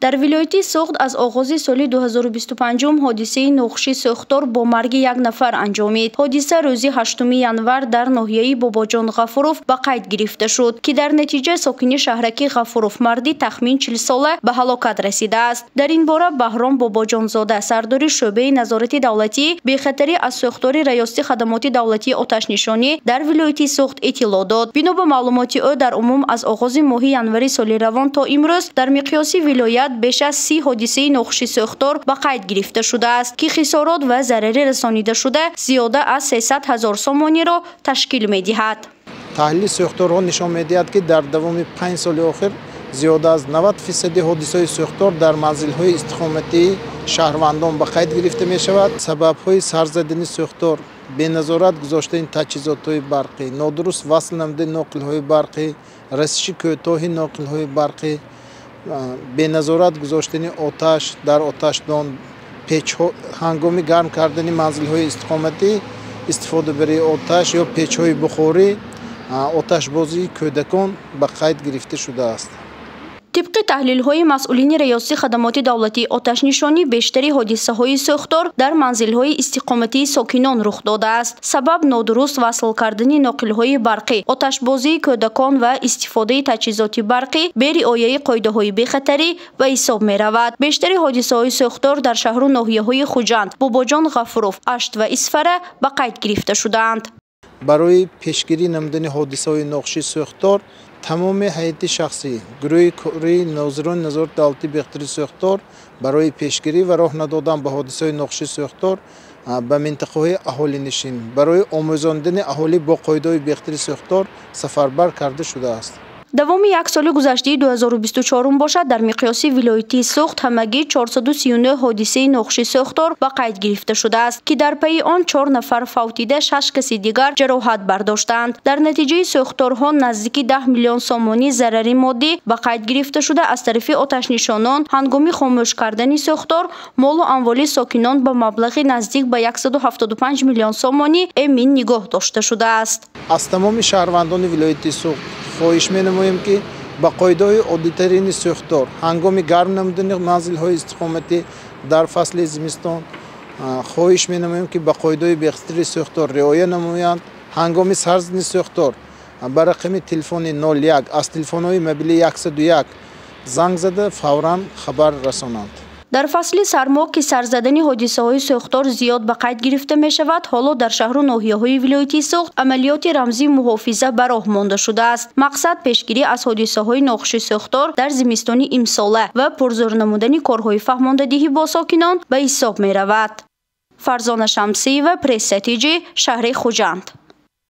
در ولایت سوخت از آغاز سال 2025 حادثه نقشی سوختار با مرگ یک نفر انجامید. حادثه روز 8 ینور در ناحیه باباجان غفوروف به قید گرفته شد که در نتیجه ساکن شهرک غفوروف مردی تخمین 40 ساله به هلاکت رسیده است. در این باره بهرام باباجان زاده سردار شعبه نظارت دولتی به خطری از سوختار ریاست خدمات دولتی آتش نشانی در ولایت سوخت اطلاع داد. بنا به معلومات او در عموم از آغاز ماه ینور سال روان تا امروز در مقیاس ولایت بیش از 30 حادثه نقشی سوختار به قید گرفته شده است که خسارات و ضرری رسانیده شده زیاده از 300,000 سومانی را تشکیل می دهد. تحلیل سوختارها نشان می دهد که در دوام 5 سال اخیر زیاده از 90% حادثه سوختار در منزل‌های استقامتی شهروندان به قید گرفته می شود. سبب‌های سرزدنی سوختار به نظارت گذاشتن تجهیزات‌های برقی، نادرست وصل نمودن ناقل‌های برقی، رسش کوتاه ناقل‌های برقی، به نظارت گذاشتن آتش در آتشدان، هنگام گرم کردن منزل‌های استقامتی استفاده برای آتش یا پیچ‌های بخاری، آتشبازی کودکان به قید گرفته شده است. طبق تحلیل های مسئولین ریاست خدمات دولتی آتش نشانی بیشتری حادثه های سوختار در منزل های استقامتی ساکنان رخ داده است. سبب نادرست وصل کردن ناقل های برقی، آتشبازی کودکان و استفاده تجهیزات برقی به رعایت قاعده های بی‌خطری و حساب می رود. بیشتری حادثه های سوختار در شهر و ناحیه های خوجند، باباجان غفوروف، اشت و اسفره به قید گرفته شدند. برای پیشگیری نمودن حادثه های نقشی سوختار تمام هیئت شخصی گروه کاری ناظران نظارت دولتی به خاطر سوختار برای پیشگیری و راه ندادن به حادثه های نقشی سوختار به منطقه های اهالی نشین برای آموزاندن اهالی با قاعده های به خاطر سوختار سفربر کرده شده است. دوام یک سال گذشته 2024 باشد در مقیاس ولایتی سوخت همگی 439 حادثه نقشی سوختار به قید گرفته شده است که در پی آن 4 نفر فوتیده 6 کسی دیگر جراحت برداشتند. در نتیجه سوختارها نزدیک 10 میلیون سومانی ضرری مادی به قید گرفته شده از طرف آتش نشانان. هنگام خاموش کردن سوختار مال و اموال ساکنان به مبلغ نزدیک به 175 میلیون سومانی امین نگاه داشته شده است. از تمام شهروندان ولایت سوخت خواهش می‌نماییم که با قاعده عادی‌ترین سوختار هنگام گرم نمودن منزل‌های استقامتی در فصل زمستان خواهش می‌نماییم که با قاعده به خاطر سوختار رعایت نمایند. هنگام سرزدن سوختار با رقم تلفن 01 از تلفن‌های موبیل 101 زنگ زده فوراً خبر رسانند. در فصل سرما که سرزدن حادثه های سوختار زیاد به قید گرفته می شود، حالا در شهر و ناحیه های ولایتی سوخت عملیات رمزی محافظه بر راه مانده شده است. مقصد پیشگیری از حادثه های نقشی سوختار در زمستان امساله و پرزور نمودن کارهای فهماندهی با ساکنان به حساب می رود. فرزانه شمسی و پرس ستیجی، شهر خوجند.